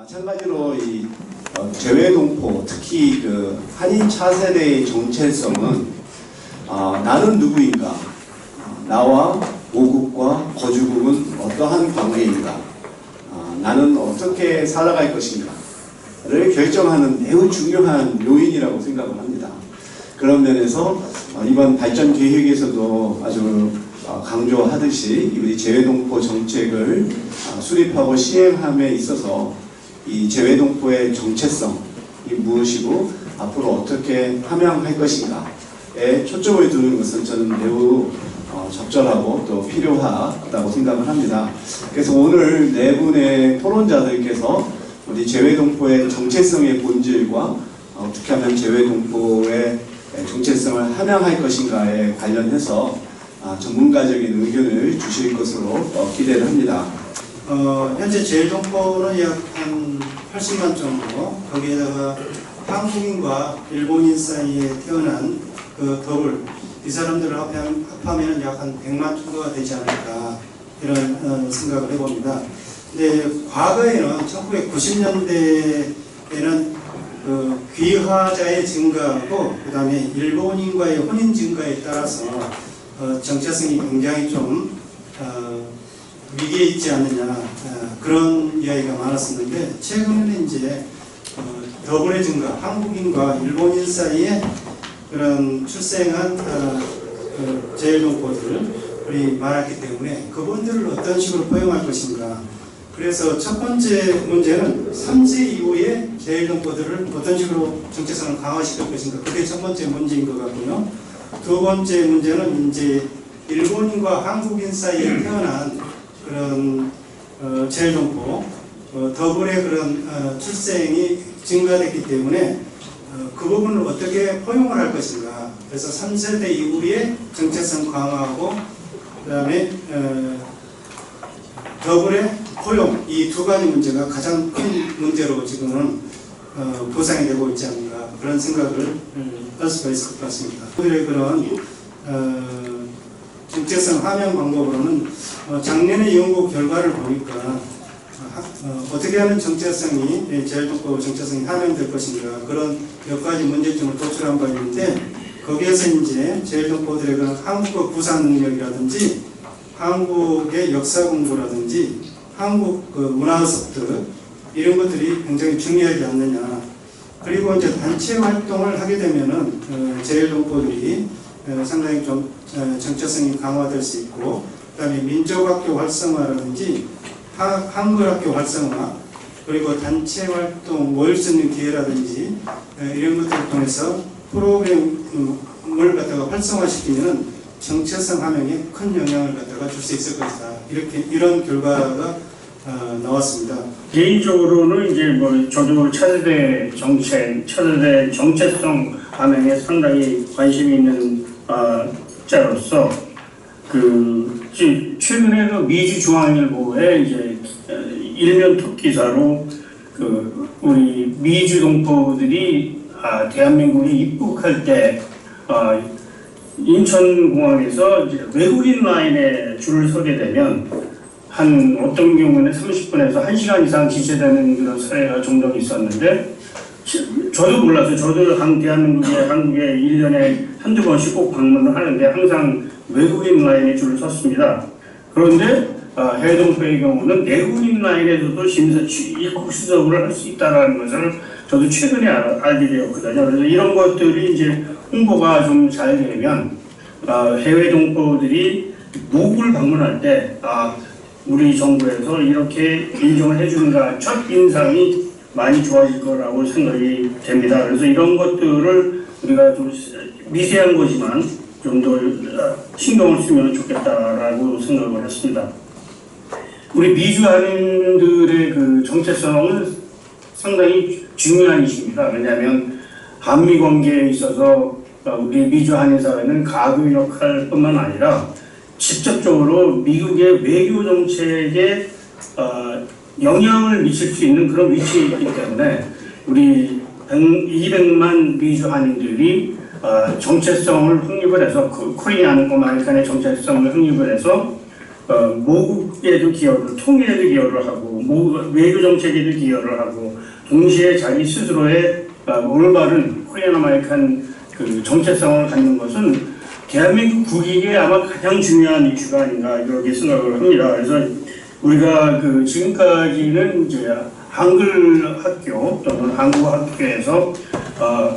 마찬가지로 이 재외동포, 특히 그 한인 차세대의 정체성은 나는 누구인가, 나와 모국과 거주국은 어떠한 관계인가, 나는 어떻게 살아갈 것인가를 결정하는 매우 중요한 요인이라고 생각을 합니다. 그런 면에서 이번 발전 계획에서도 아주 강조하듯이 우리 재외동포 정책을 수립하고 시행함에 있어서 이 재외동포의 정체성이 무엇이고 앞으로 어떻게 함양할 것인가에 초점을 두는 것은 저는 매우 적절하고 또 필요하다고 생각을 합니다. 그래서 오늘 네 분의 토론자들께서 우리 재외동포의 정체성의 본질과 어떻게 하면 재외동포의 정체성을 함양할 것인가에 관련해서 전문가적인 의견을 주실 것으로 기대를 합니다. 현재 재외동포는 약 한 80만 정도, 거기에다가 한국인과 일본인 사이에 태어난 그 더블, 이 사람들을 합하면 약 한 100만 정도가 되지 않을까, 이런 생각을 해봅니다. 근데 과거에는 1990년대에는 그 귀화자의 증가하고 그 다음에 일본인과의 혼인 증가에 따라서 정체성이 굉장히 좀 위기에 있지 않느냐, 그런 이야기가 많았었는데, 최근에는 이제 더블의 증가, 한국인과 일본인 사이에 그런 출생한 재외동포들이 많았기 때문에 그분들을 어떤 식으로 포용할 것인가. 그래서 첫 번째 문제는 3세 이후에 재외동포들을 어떤 식으로 정체성을 강화시킬 것인가. 그게 첫 번째 문제인 것 같고요. 두 번째 문제는 이제 일본인과 한국인 사이에 태어난 그런 재외동포, 더블의 그런 출생이 증가됐기 때문에 그 부분을 어떻게 포용을 할 것인가. 그래서 3세대 이후에 정체성 강화하고 그 다음에 더블의 포용, 이 두 가지 문제가 가장 큰 문제로 지금은 보상이 되고 있지 않는가, 그런 생각을 할 수가 있을 것 같습니다. 그들의 그런 정체성 함양 방법으로는 작년의 연구 결과를 보니까 어떻게 하면 정체성이, 재외동포 정체성이 함양될 것인가, 그런 몇 가지 문제점을 도출한 바 있는데, 거기에서 이제 재외동포들의 그런 한국어 구사 능력이라든지 한국의 역사 공부라든지 한국 그 문화 습득, 이런 것들이 굉장히 중요하지 않느냐. 그리고 이제 단체 활동을 하게 되면은 재외동포들이 상당히 좀 정체성이 강화될 수 있고, 그다음에 민족학교 활성화라든지 한글학교 활성화, 그리고 단체 활동 모일 수 있는 기회라든지 이런 것들을 통해서 프로그램을 갖다가 활성화시키면은 정체성 함양에 큰 영향을 갖다가 줄 수 있을 것이다. 이런 결과가 나왔습니다. 개인적으로는 이제 저도 차세대 정체성 함양에 상당히 관심이 있는 자로서 최근에 미주 중앙일보에 이제 일면 톱 기사로 우리 미주 동포들이 대한민국에 입국할 때 인천공항에서 이제 외국인 라인에 줄을 서게 되면 한 어떤 경우는 30분에서 1시간 이상 지체되는 그런 사례가 종종 있었는데, 저도 몰랐어요. 저도 한국에 1년에 한두 번씩 꼭 방문을 하는데 항상 외국인 라인에 줄을 섰습니다. 그런데 해외동포의 경우는 내국인 라인에서도 입국 수속을 할 수 있다는 것을 저도 최근에 알게 되었거든요. 그래서 이런 것들이 이제 홍보가 좀 잘 되면 해외 동포들이 모국을 방문할 때 우리 정부에서 이렇게 인정을 해주는가, 첫 인상이 많이 좋아질 거라고 생각이 됩니다. 그래서 이런 것들을 우리가 좀 미세한 거지만 좀 더 신경을 쓰면 좋겠다라고 생각을 했습니다. 우리 미주 한인들의 그 정체성은 상당히 중요한 이슈입니다. 왜냐하면 한미 관계에 있어서 우리 미주 한인 사회는 가교 역할뿐만 아니라 직접적으로 미국의 외교 정책에 영향을 미칠 수 있는 그런 위치에 있기 때문에 우리 200만 미주 한인들이 정체성을 확립을 해서 코리안 아메리칸의 정체성을 확립을 해서 모국에도 기여를, 통일에도 기여를 하고, 외교 정책에도 기여를 하고, 동시에 자기 스스로의 올바른 코리안 아메리칸 그 정체성을 갖는 것은 대한민국 국익에 아마 가장 중요한 이슈가 아닌가 이렇게 생각을 합니다. 그래서 우리가 그 지금까지는 이제 한글 학교 또는 한국 학교에서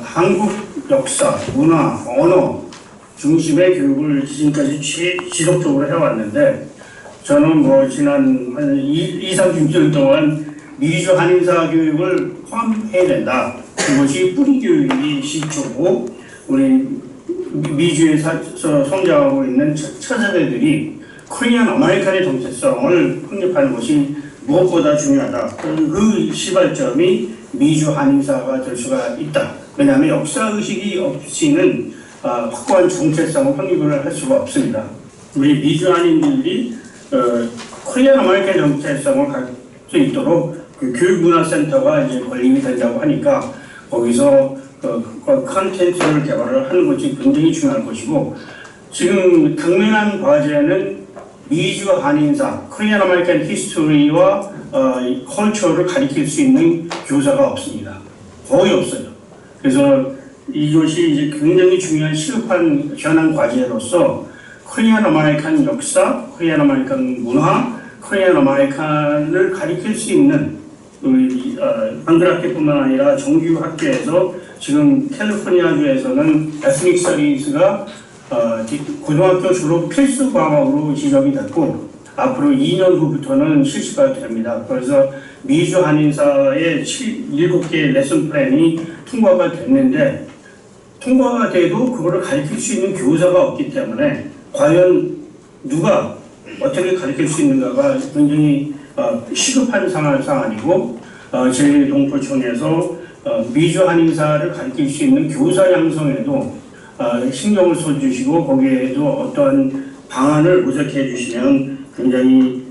한국 역사, 문화, 언어 중심의 교육을 지금까지 지속적으로 해왔는데 저는 뭐 지난 한 2-30년 동안 미주 한인사 교육을 포함해야 된다. 그것이 뿌리 교육이 시초고 우리 미주에서 성장하고 있는 차세대들이 코리안 아메리칸의 정체성을 확립하는 것이 무엇보다 중요하다. 그 시발점이 미주 한인사가 될 수가 있다. 왜냐하면 역사의식이 없이는 확고한 정체성을 확립을 할 수가 없습니다. 우리 미주 한인들이 코리안 아메리칸 정체성을 갖을 수 있도록 그 교육문화센터가 이제 건립이 된다고 하니까 거기서 컨텐츠를 개발을 하는 것이 굉장히 중요한 것이고 지금 당면한 과제는 미주 한인사, 코리안 아메리칸 히스토리와 컬처를 가리킬 수 있는 교사가 없습니다. 거의 없어요. 그래서 이것이 이제 굉장히 중요한 시급한 현안 과제로서 코리안 아메리칸 역사, 코리안 아메리칸 문화, 코리안 아메리칸을 가리킬 수 있는 우리 한글 학교뿐만 아니라 정규 학교에서 지금 캘리포니아주에서는 에스닉 스터디스가 고등학교 졸업 필수 과목으로 지정이 됐고 앞으로 2년 후부터는 실시가 됩니다. 그래서 미주 한인사의 7개 레슨 플랜이 통과가 됐는데 통과가 돼도 그거를 가르칠 수 있는 교사가 없기 때문에 과연 누가 어떻게 가르칠 수 있는가가 굉장히 시급한 상황이고 제2동포청에서 미주 한인사를 가르칠 수 있는 교사 양성에도 신경을 써주시고 거기에도 어떠한 방안을 모색해 주시면 굉장히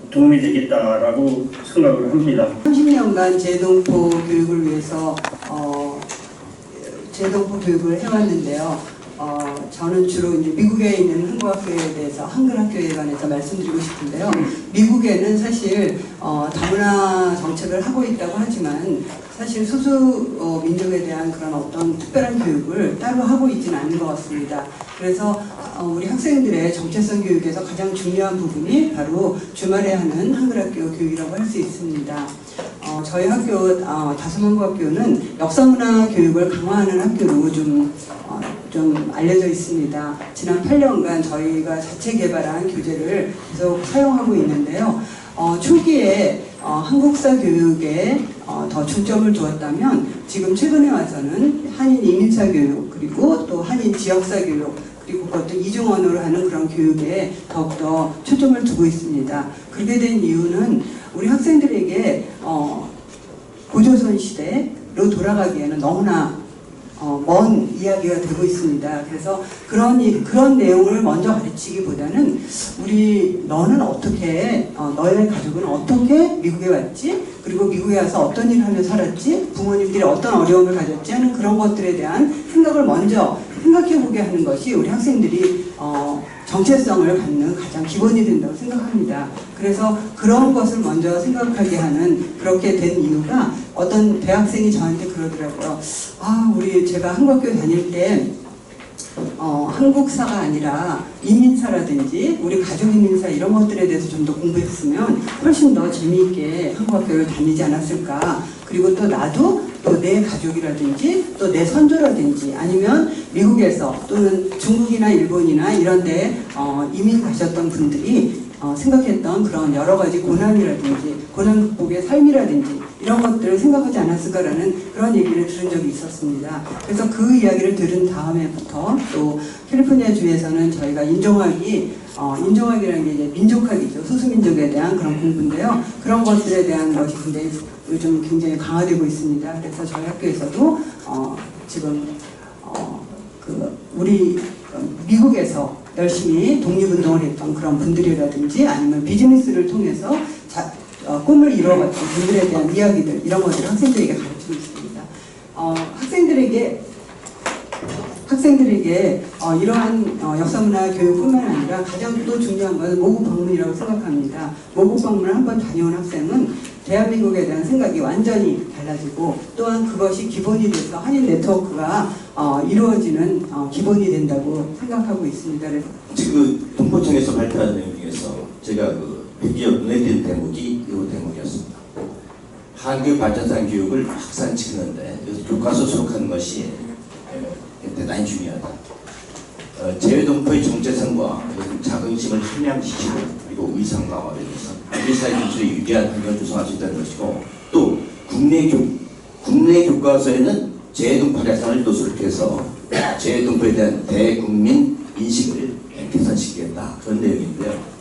도움이 되겠다라고 생각을 합니다. 30년간 제동포 교육을 위해서 제동포 교육을 해왔는데요. 저는 주로 이제 미국에 있는 한국 학교에 대해서 한글 학교에 관해서 말씀드리고 싶은데요. 미국에는 사실 다문화 정책을 하고 있다고 하지만 사실 소수 민족에 대한 그런 어떤 특별한 교육을 따로 하고 있지는 않는 것 같습니다. 그래서 우리 학생들의 정체성 교육에서 가장 중요한 부분이 바로 주말에 하는 한글 학교 교육이라고 할 수 있습니다. 저희 학교 다솜한국 학교는 역사문화 교육을 강화하는 학교로 좀 알려져 있습니다. 지난 8년간 저희가 자체 개발한 교재를 계속 사용하고 있는데요. 초기에 한국사 교육에 더 중점을 두었다면 지금 최근에 와서는 한인 이민사 교육 그리고 또 한인 지역사 교육 그리고 그것도 이중 언어로 하는 그런 교육에 더욱더 초점을 두고 있습니다. 그렇게 된 이유는 우리 학생들에게 고조선 시대로 돌아가기에는 너무나 먼 이야기가 되고 있습니다. 그래서 그런 내용을 먼저 가르치기보다는 너는 어떻게 너의 가족은 어떻게 미국에 왔지? 그리고 미국에 와서 어떤 일을 하며 살았지? 부모님들이 어떤 어려움을 가졌지? 하는 그런 것들에 대한 생각을 먼저 생각해보게 하는 것이 우리 학생들이 정체성을 갖는 가장 기본이 된다고 생각합니다. 그래서 그런 것을 먼저 생각하게 하는 그렇게 된 이유가 어떤 대학생이 저한테 그러더라고요. 제가 한국학교 다닐 때 한국사가 아니라 이민사라든지 우리 가족 이민사 이런 것들에 대해서 좀 더 공부했으면 훨씬 더 재미있게 한국학교를 다니지 않았을까. 그리고 또 나도 또 내 가족이라든지 또 내 선조라든지 아니면 미국에서 또는 중국이나 일본이나 이런 데 이민 가셨던 분들이 생각했던 그런 여러 가지 고난이라든지 고난 극복의 삶이라든지 이런 것들을 생각하지 않았을까라는 그런 얘기를 들은 적이 있었습니다. 그래서 그 이야기를 들은 다음에부터 또 캘리포니아 주에서는 저희가 인종학이라는 게 이제 민족학이죠. 소수민족에 대한 그런 공부인데요. 그런 것들에 대한 것이 요즘 굉장히 강화되고 있습니다. 그래서 저희 학교에서도 지금 우리 미국에서 열심히 독립운동을 했던 그런 분들이라든지 아니면 비즈니스를 통해서 꿈을 이루어갔던 분들에 대한 이야기들 이런 것들을 학생들에게 가르치고 있습니다. 학생들에게 이러한 역사문화 교육뿐만 아니라 가장 또 중요한 것은 모국 방문이라고 생각합니다. 모국 방문을 한번 다녀온 학생은 대한민국에 대한 생각이 완전히 달라지고 또한 그것이 기본이 돼서 한인 네트워크가 이루어지는 기본이 된다고 생각하고 있습니다. 지금 동포청에서 발표한 내용 중에서 제가 드디어 눈에 띄는 대목이 이 대목이었습니다. 한국 발전상 교육을 확산시키는데 교과서 수록하는 것이 대단히 중요하다. 재외동포의 정체성과 자긍심을 함양시키고 그리고 의상과와 면에서 우리사회 전체에 유리한 환경을 조성할 수 있다는 것이고 또 국내 교과서에는 재외동포의 약상을 또 수록해서 재외동포에 대한 대국민 인식을 개선시키겠다 그런 내용인데요.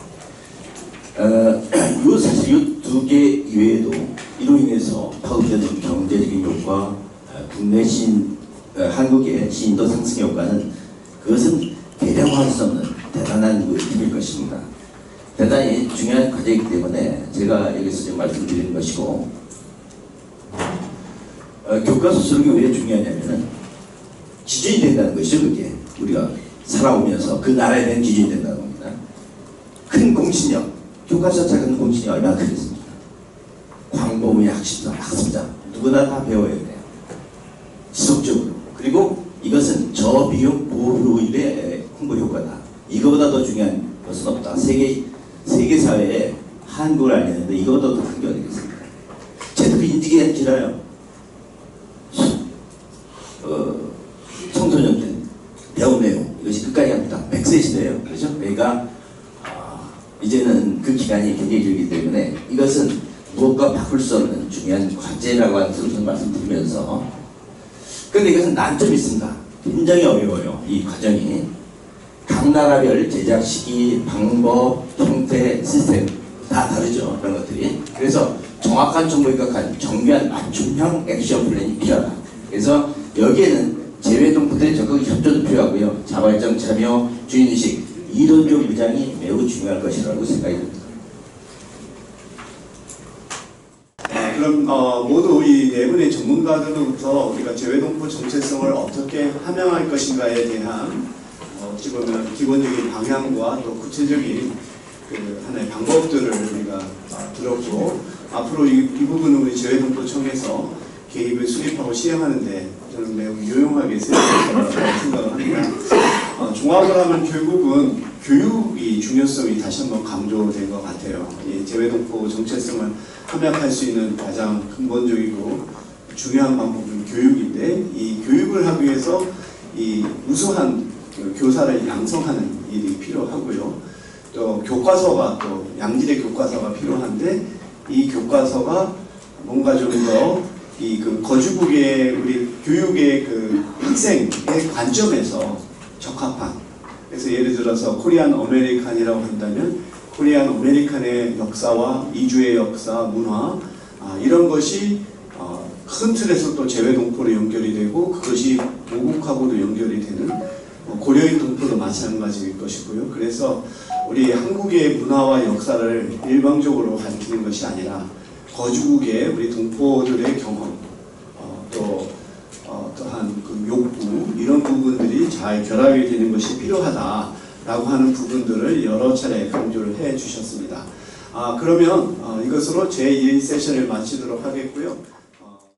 사실 이 두 개 이외에도 이로 인해서 파급적인 경제적인 효과, 국내 한국의 신도 상승 효과는 그것은 대량화할 수 없는 대단한 힘일 것입니다. 대단히 중요한 과제이기 때문에 제가 여기서 지금 말씀드리는 것이고 교과서 수록이 왜 중요하냐면은 기준이 된다는 것이죠. 그게 우리가 살아오면서 그 나라에 대한 기준이 된다는 겁니다. 큰 공신력, 교과서 작은 공신이 얼마나 크겠습니까? 광범위 학습자 누구나 다 배워야 돼요. 지속적으로. 그리고 이것은 저비용 보호율의 홍보 효과다. 이거보다 더 중요한 것은 없다. 세계 사회에 한국을 알리는데 이거보다 더 큰 게 어디겠습니까? 제도 인지기가 길어요. 청소년들 배운 내용 이것이 끝까지 갑니다. 100세 시대예요. 그렇죠? 그러니까 이제는 그 기간이 굉장히 길기 때문에 이것은 무엇과 바꿀 수 없는 중요한 과제라고 하는 것을 말씀드리면서 그런데 이것은 난점이 있습니다. 굉장히 어려워요. 이 과정이 각 나라별 제작 시기, 방법, 형태, 시스템 다 다르죠. 그런 것들이. 그래서 정확한 정보에 각한 정교한 맞춤형 액션 플랜이 필요하다. 그래서 여기에는 재외동포들의 적극 협조도 필요하고요. 자발적 참여, 주인의식, 이론적 위장이 매우 중요할 것이라고 생각이 듭니다. 그럼 모두 이 네 분의 전문가들로부터 우리가 재외동포 정체성을 어떻게 함양할 것인가에 대한 어찌 보면 기본적인 방향과 또 구체적인 하나의 방법들을 우리가 들었고 앞으로 이 부분은 우리 재외동포청에서 개입을 수립하고 시행하는데 저는 매우 유용하게 생각을 합니다. 종합을 하면 결국은 교육이 중요성이 다시 한번 강조된 것 같아요. 이 재외동포 정체성을 함양할 수 있는 가장 근본적이고 중요한 방법은 교육인데 이 교육을 하기 위해서 이 우수한 교사를 양성하는 일이 필요하고요. 또 교과서가 또 양질의 교과서가 필요한데 이 교과서가 뭔가 좀 더 이 거주국의 우리 교육의 학생의 관점에서 적합한 그래서 예를 들어서 코리안 아메리칸이라고 한다면 코리안 아메리칸의 역사와 이주의 역사, 문화 이런 것이 큰 틀에서 또 재외동포로 연결이 되고 그것이 모국하고도 연결이 되는 고려인 동포도 마찬가지일 것이고요. 그래서 우리 한국의 문화와 역사를 일방적으로 가리키는 것이 아니라 거주국의 우리 동포들의 경험 또 어떠한 욕구 이런 부분들이 잘 결합이 되는 것이 필요하다라고 하는 부분들을 여러 차례 강조를 해 주셨습니다. 그러면 이것으로 제1 세션을 마치도록 하겠고요.